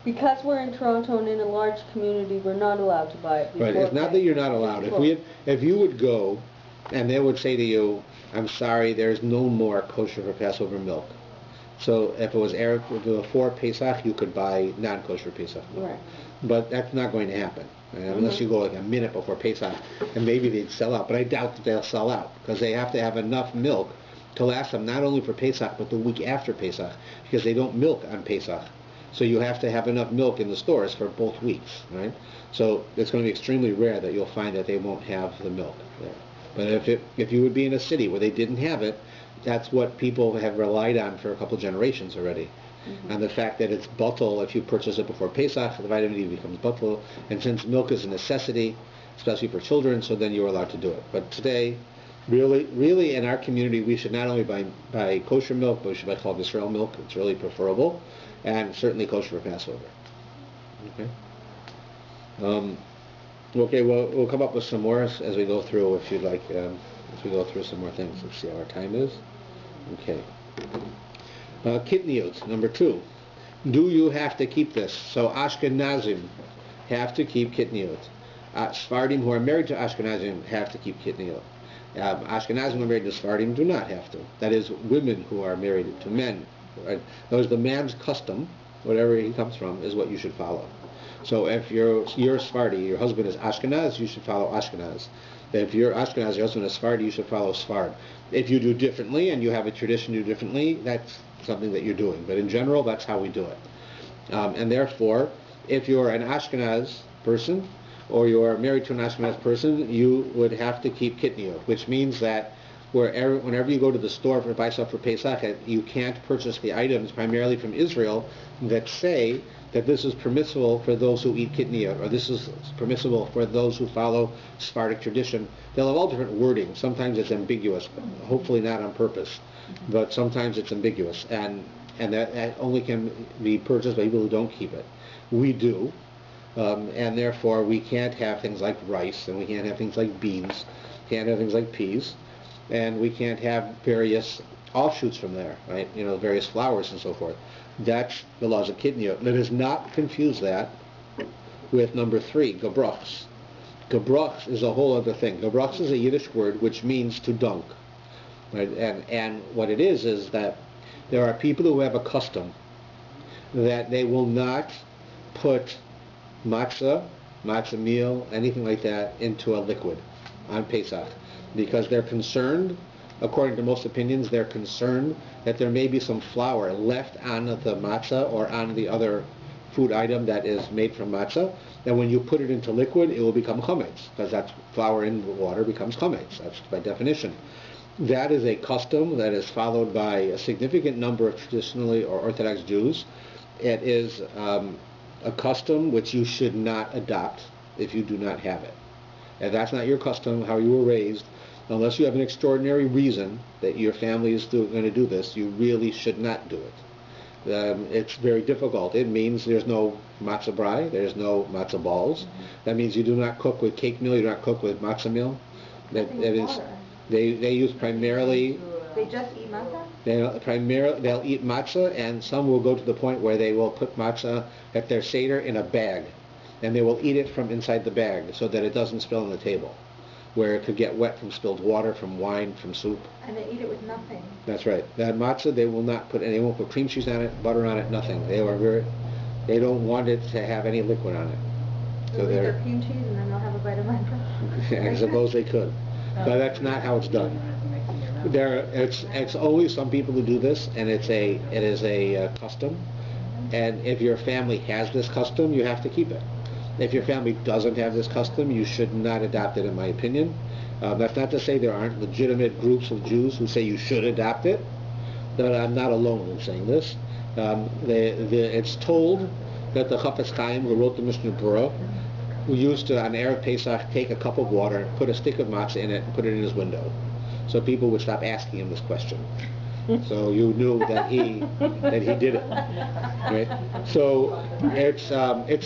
Because we're in Toronto and in a large community, we're not allowed to buy it before. Right, it's not that you're not allowed. If you would go, and they would say to you, I'm sorry, there's no more kosher for Passover milk. So if it was before Pesach, you could buy non-kosher Pesach milk. Right. But that's not going to happen, unless you go like a minute before Pesach, and maybe they'd sell out. But I doubt that they'll sell out, because they have to have enough milk to last them not only for Pesach, but the week after Pesach, because they don't milk on Pesach. So you have to have enough milk in the stores for both weeks, right? So it's going to be extremely rare that you'll find that they won't have the milk there. But if you would be in a city where they didn't have it, that's what people have relied on for a couple generations already. And the fact that it's bottle, if you purchase it before Pesach, the vitamin D becomes bottle. And since milk is a necessity, especially for children, so then you're allowed to do it. But today, really in our community, we should not only buy kosher milk, but we should buy Chalav Yisrael milk. It's really preferable. And certainly kosher for Passover. Okay. Okay. We'll come up with some more as we go through, if you'd like. As we go through some more things, let's see how our time is. Okay. Kitniyot, number 2. Do you have to keep this? So Ashkenazim have to keep kitniyot. Sephardim who are married to Ashkenazim have to keep kitniyot. Ashkenazim who are married to Sephardim do not have to. That is, women who are married to men. Right? That was the man's custom, whatever he comes from, is what you should follow. So if you're Sephardi, your husband is Ashkenaz, you should follow Ashkenaz. If you're Ashkenaz, your husband is Sephardi, you should follow Sfard. If you do differently and you have a tradition to do differently, that's something that you're doing. But in general, that's how we do it. And therefore, if you're an Ashkenaz person or you're married to an Ashkenaz person, you would have to keep kitniyot, which means that whenever you go to the store to buy stuff for Pesach, you can't purchase the items primarily from Israel that say that this is permissible for those who eat kitniyot, or this is permissible for those who follow Sephardic tradition. They'll have all different wording. Sometimes it's ambiguous, hopefully not on purpose, but sometimes it's ambiguous, and that only can be purchased by people who don't keep it. We do, and therefore we can't have things like rice, and we can't have things like beans, can't have things like peas, and we can't have various offshoots from there, right? Various flours and so forth. That's the laws of kitniyot. Let us not confuse that with number 3, gebrochs. Gebrochs is a whole other thing. Gebrochs is a Yiddish word which means to dunk, right? And what it is that there are people who have a custom that they will not put matzah meal, anything like that, into a liquid on Pesach, because they're concerned, according to most opinions, they're concerned that there may be some flour left on the matzah or on the other food item that is made from matzah, and when you put it into liquid, it will become chametz, because that's flour in the water becomes chametz. That's by definition. That is a custom that is followed by a significant number of traditionally or Orthodox Jews. It is a custom which you should not adopt if you do not have it. If that's not your custom, how you were raised, unless you have an extraordinary reason that your family is going to do this, you really should not do it. It's very difficult. It means there's no matzah brai, there's no matzah balls. That means you do not cook with cake meal, you do not cook with matzah meal. That is, they use primarily... They just eat matzah? They'll eat matzah, and some will go to the point where they will put matzah at their seder in a bag, and they will eat it from inside the bag so that it doesn't spill on the table, where it could get wet from spilled water, from wine, from soup. And they eat it with nothing. That's right. That matzah, they won't put cream cheese on it, butter on it, nothing. They don't want it to have any liquid on it. So they'll eat their cream cheese and then they'll have a bite of matzah? I suppose they could. But that's not how it's done. It's only some people who do this, and it is a custom. And if your family has this custom, you have to keep it. If your family doesn't have this custom, you should not adopt it, in my opinion. That's not to say there aren't legitimate groups of Jews who say you should adopt it, but I'm not alone in saying this. It's told that the Chafetz Chaim, who wrote the Mishnah Berurah, who used to, on Erev Pesach, take a cup of water, put a stick of matzah in it, and put it in his window, so people would stop asking him this question. So you knew that he did it, right? So it's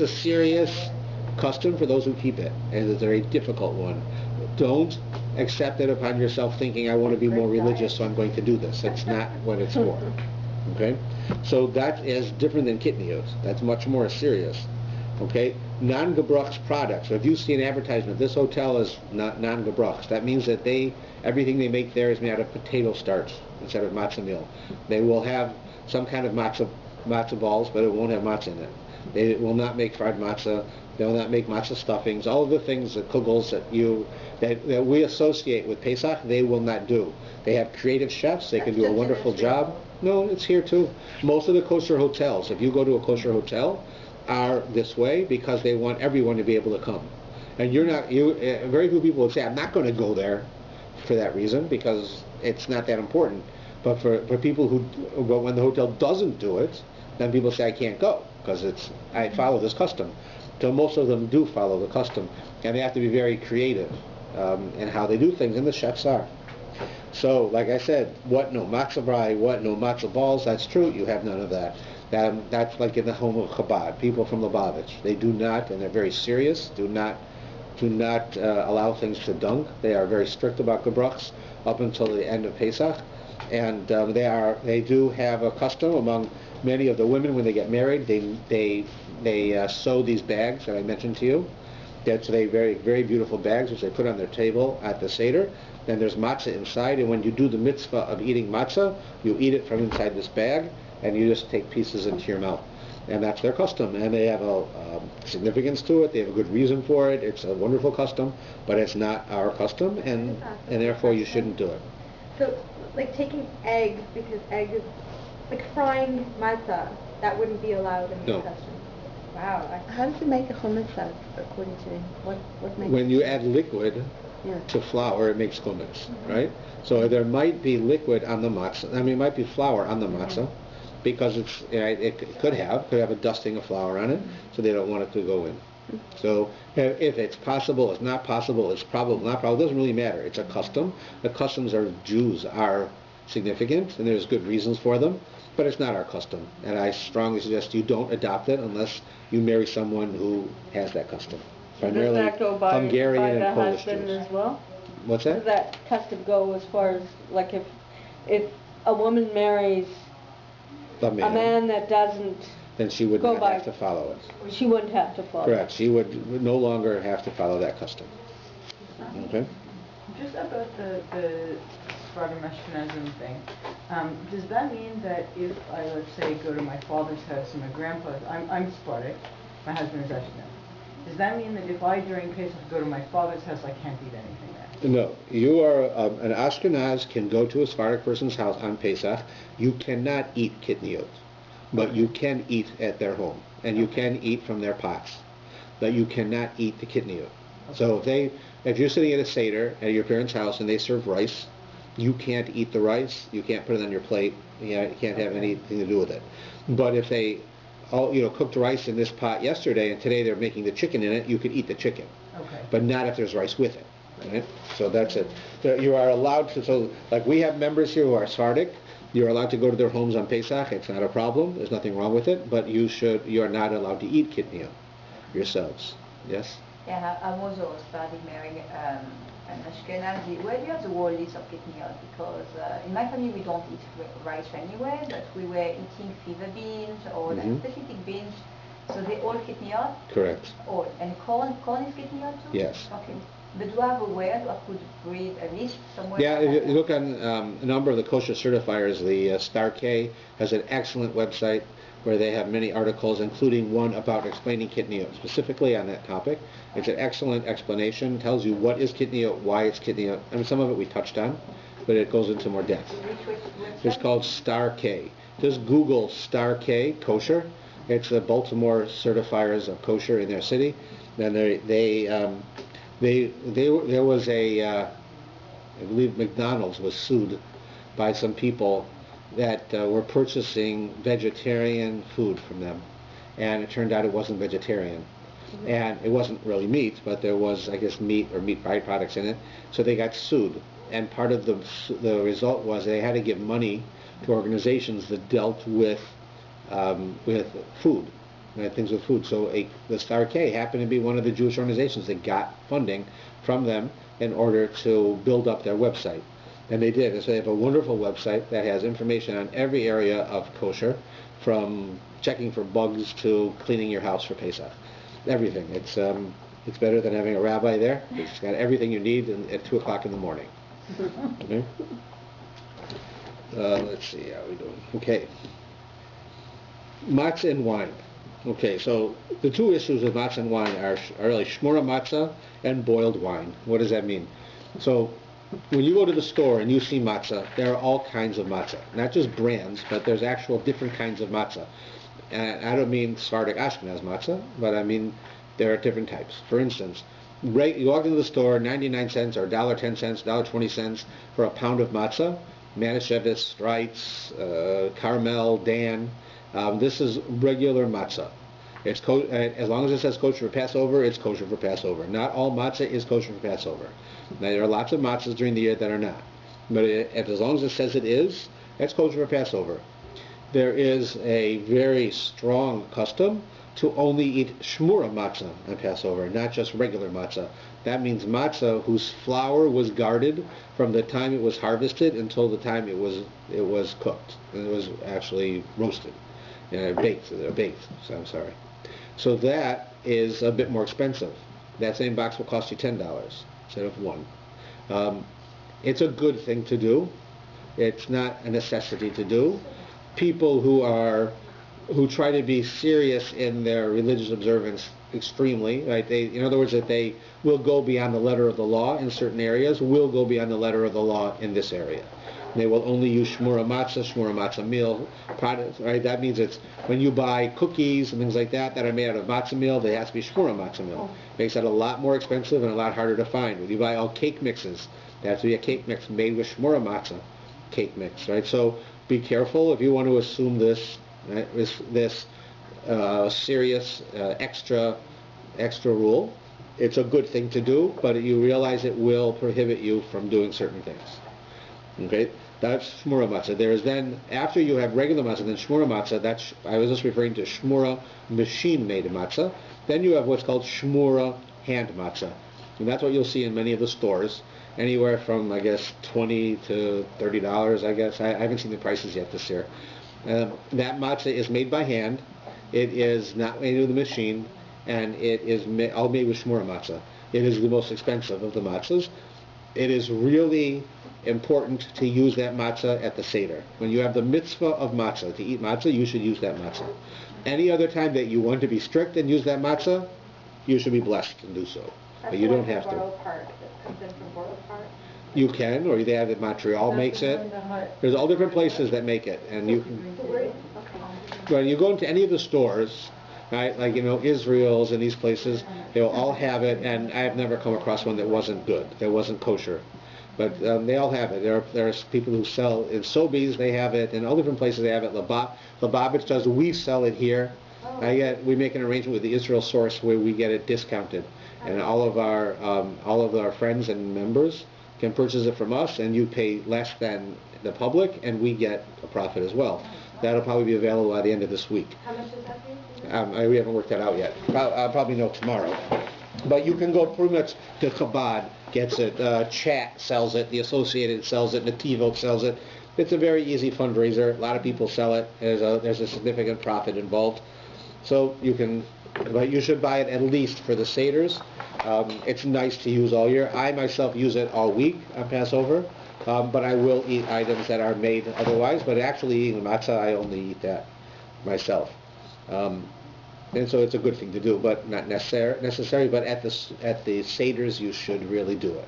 a serious custom for those who keep it, and it's a very difficult one. Don't accept it upon yourself thinking, I want to be more religious, so I'm going to do this. That's not what it's for. Okay, so that is different than kitniyot. That's much more serious. Okay, non-gebrachs products. So if you see an advertisement, this hotel is not non-gebrachs. That means that everything they make there is made out of potato starch instead of matzah meal. They will have some kind of matzah balls, but it won't have matzah in it. They will not make fried matzah. They will not make matzah stuffings. All of the things, the kugels that we associate with Pesach, they will not do. They have creative chefs. They can do a wonderful job. No, it's here too. Most of the kosher hotels, if you go to a kosher hotel, are this way because they want everyone to be able to come. And very few people would say, I'm not going to go there for that reason because it's not that important. But for people but when the hotel doesn't do it, then people say, I can't go because I follow this custom. So most of them do follow the custom, and they have to be very creative in how they do things, and the chefs are. So, like I said, what no matzah brai, what no matzah balls, that's true, you have none of that. That's like in the home of Chabad, people from Lubavitch. They do not, and they're very serious, do not allow things to dunk. They are very strict about gebrachs up until the end of Pesach, and they do have a custom among many of the women when they get married. They sew these bags that I mentioned to you. That's very, very beautiful bags which they put on their table at the Seder. Then there's matzah inside, and when you do the mitzvah of eating matzah, you eat it from inside this bag, and you just take pieces into your mouth. And that's their custom, and they have a significance to it. They have a good reason for it. It's a wonderful custom, but it's not our custom, and therefore you shouldn't do it. So, like taking eggs, because egg is like frying matzah, that wouldn't be allowed in the custom. Wow. How does it make a hummus sauce, according to what makes when you add liquid to flour, it makes hummus, right? So there might be liquid on the matzah. I mean, it might be flour on the matzah, because it could have a dusting of flour on it, so they don't want it to go in. So if it's possible, it's not possible, it's probable, not probable, it doesn't really matter. It's a custom. The customs of Jews are significant, and there's good reasons for them, but it's not our custom. And I strongly suggest you don't adopt it unless you marry someone who has that custom. Primarily does that go by Hungarian the and Polish husband Jews. as well? What's that? Does that custom go as far as, like, if a woman marries a man that doesn't then she would not have to follow it. She wouldn't have to follow. Correct. She would no longer have to follow that custom. Okay? Just about the Sephardim Ashkenazim thing, does that mean that if I, let's say, go to my father's house and my grandpa's, I'm Sephardic, my husband is Ashkenaz, does that mean that if I, during Pesach, go to my father's house, I can't eat anything there? No. You are, an Ashkenaz can go to a Sephardic person's house on Pesach. You cannot eat kitniyot, but you can eat at their home, and you can eat from their pots, but you cannot eat the kitniyot. So if you're sitting at a Seder at your parents' house and they serve rice, you can't eat the rice, you can't put it on your plate, you can't have anything to do with it. But if they cooked rice in this pot yesterday and today they're making the chicken in it, you could eat the chicken. Okay. But not if there's rice with it. Right? So that's it. So you are allowed to, so like we have members here who are Sephardic, you're allowed to go to their homes on Pesach, it's not a problem, there's nothing wrong with it, but you are not allowed to eat kitniyot yourselves. Yes? Yeah, I was also starting marrying an Ashkenazi. Where do you have the whole list of kitniyot? Because in my family we don't eat rice anyway, but we were eating fava beans or like specific beans. So they all kitniyot? Correct. All. And corn is kitniyot too? Yes. Okay. But do I have a way I could read a list somewhere? Yeah, if you look on a number of the kosher certifiers, the Star K has an excellent website where they have many articles, including one about explaining kitniyot, specifically on that topic. It's an excellent explanation, tells you what is kitniyot, why it's kitniyot. I mean, some of it we touched on, but it goes into more depth. It's called Star K. Just Google Star K, kosher. It's the Baltimore certifiers of kosher in their city. And there was I believe McDonald's was sued by some people that were purchasing vegetarian food from them, and it turned out it wasn't vegetarian, and it wasn't really meat, but there was, I guess, meat or meat byproducts in it, so they got sued, and part of the result was they had to give money to organizations that dealt with food, things with food. So the Star K happened to be one of the Jewish organizations that got funding from them in order to build up their website. And they did. And so they have a wonderful website that has information on every area of kosher, from checking for bugs to cleaning your house for Pesach. Everything. It's better than having a rabbi there. It's got everything you need at 2 o'clock in the morning. Okay? Let's see, how are we doing? Okay. Matzah and wine. Okay, so the two issues with matzah and wine are really shmura matzah and boiled wine. What does that mean? So when you go to the store and you see matzah, there are all kinds of matzah. Not just brands, but there's actual different kinds of matzah. And I don't mean Sephardic Ashkenaz matzah, but I mean there are different types. For instance, you walk into the store, 99 cents or $1.10, $1.20 for a pound of matzah. Manischewitz, Streitz, Carmel, Dan. This is regular matzah. It's as long as it says kosher for Passover, it's kosher for Passover. Not all matzah is kosher for Passover. Now, there are lots of matzahs during the year that are not. But as long as it says it is, that's kosher for Passover. There is a very strong custom to only eat shmura matzah on Passover, not just regular matzah. That means matzah whose flour was guarded from the time it was harvested until the time it was cooked. And it was actually roasted. Baked. So I'm sorry. So that is a bit more expensive. That same box will cost you $10 instead of $1. It's a good thing to do. It's not a necessity to do. People who try to be serious in their religious observance extremely, right? In other words, that they will go beyond the letter of the law in certain areas, will go beyond the letter of the law in this area. They will only use shmura matzah meal products, right? That means it's when you buy cookies and things like that are made out of matzah meal, they have to be shmura matzah meal. Makes that a lot more expensive and a lot harder to find. When you buy all cake mixes, there has to be a cake mix made with shmura matzah cake mix, right? So be careful if you want to assume this serious extra rule. It's a good thing to do, but you realize it will prohibit you from doing certain things. Okay, that's shmura matzah. There is then, after you have regular matzah, then shmura matzah. I was just referring to shmura machine-made matzah. Then you have what's called shmura hand matzah, and that's what you'll see in many of the stores. Anywhere from, I guess, $20 to $30. I guess I haven't seen the prices yet this year. That matzah is made by hand. It is not made with a machine, and it is all made with shmura matzah. It is the most expensive of the matzahs. It is really important to use that matzah at the Seder. When you have the mitzvah of matzah, to eat matzah, you should use that matzah. Any other time that you want to be strict and use that matzah, you should be blessed and do so. But you don't have to. Comes in from Borough Park. You can, or they have it. Montreal makes it. There's all different places that make it, and you can. When you go into any of the stores, right, like Israel's and these places, they'll all have it, and I have never come across one that wasn't good, that wasn't kosher. But they all have it. There's people who sell in Sobeys, they have it, in all different places they have it. Lubavitch does. We sell it here. We make an arrangement with the Israel source where we get it discounted, and all of our friends and members can purchase it from us, and you pay less than the public, and we get a profit as well. That'll probably be available by the end of this week. How much is that for you? We haven't worked that out yet. I'll probably know tomorrow. But you can go pretty much to Chabad, gets it, Chat sells it, the Associated sells it, Nativot sells it. It's a very easy fundraiser. A lot of people sell it. There's a significant profit involved. So but you should buy it at least for the Seders. It's nice to use all year. I myself use it all week on Passover, but I will eat items that are made otherwise. But actually eating matzah, I only eat that myself. And so it's a good thing to do, but not necessary. But at the Seders, you should really do it.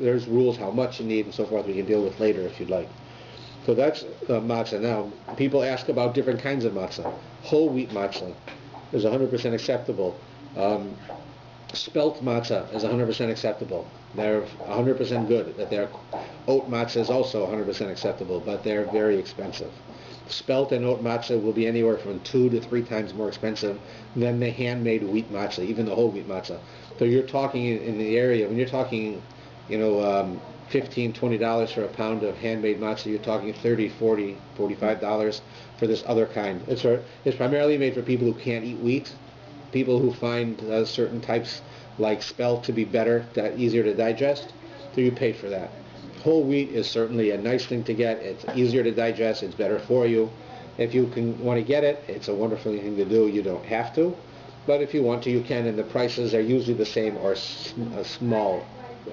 There's rules how much you need and so forth. We can deal with later if you'd like. So that's matzah. Now, people ask about different kinds of matzah. Whole wheat matzah is 100% acceptable. Spelt matzah is 100% acceptable. They're 100% good. Oat matzah is also 100% acceptable, but they're very expensive. Spelt and oat matzah will be anywhere from 2 to 3 times more expensive than the handmade wheat matzah, even the whole wheat matzah. So you're talking in the area, when you're talking, $15, $20 for a pound of handmade matzah, you're talking $30, $40, $45 for this other kind. It's primarily made for people who can't eat wheat, people who find certain types like spelt to be better, easier to digest. so you paid for that. Whole wheat is certainly a nice thing to get. It's easier to digest. It's better for you. If you want to get it, it's a wonderful thing to do. You don't have to, but if you want to, you can. And the prices are usually the same or a small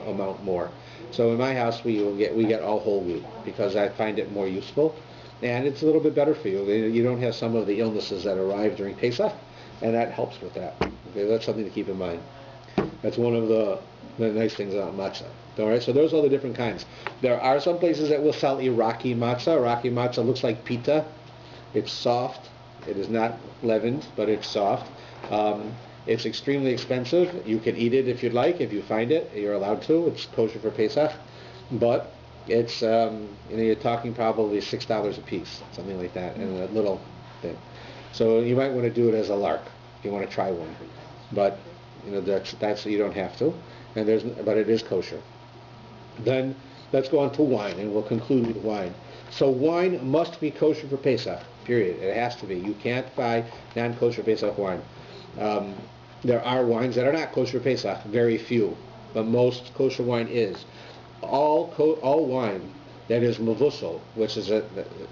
amount more. So in my house, we get all whole wheat because I find it more useful, and it's a little bit better for you. You don't have some of the illnesses that arrive during Pesach, and that helps with that. Okay, that's something to keep in mind. That's one of the nice things about matzah. All right, so those are the different kinds. There are some places that will sell Iraqi matzah. Iraqi matzah looks like pita. It's soft. It is not leavened, but it's soft. It's extremely expensive. You can eat it if you'd like. If you find it, you're allowed to. It's kosher for Pesach, but it's you're talking probably $6 a piece, something like that, in a little thing. So you might want to do it as a lark if you want to try one, but that's you don't have to. But it is kosher. Then let's go on to wine, and we'll conclude with wine. So wine must be kosher for Pesach. Period. It has to be. You can't buy non-kosher Pesach wine. There are wines that are not kosher Pesach, very few, but most kosher wine is. All wine that is mavusal, which is the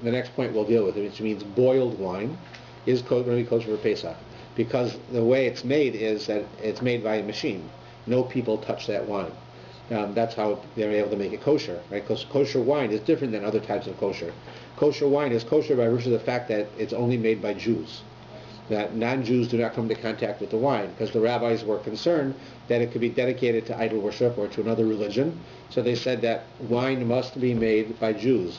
next point we'll deal with, which means boiled wine, is going to be kosher for Pesach, because the way it's made is that it's made by a machine. No people touch that wine. That's how they're able to make it kosher, right? Because kosher wine is different than other types of kosher. Kosher wine is kosher by virtue of the fact that it's only made by Jews. That non-Jews do not come into contact with the wine, because the rabbis were concerned that it could be dedicated to idol worship or to another religion. So they said that wine must be made by Jews.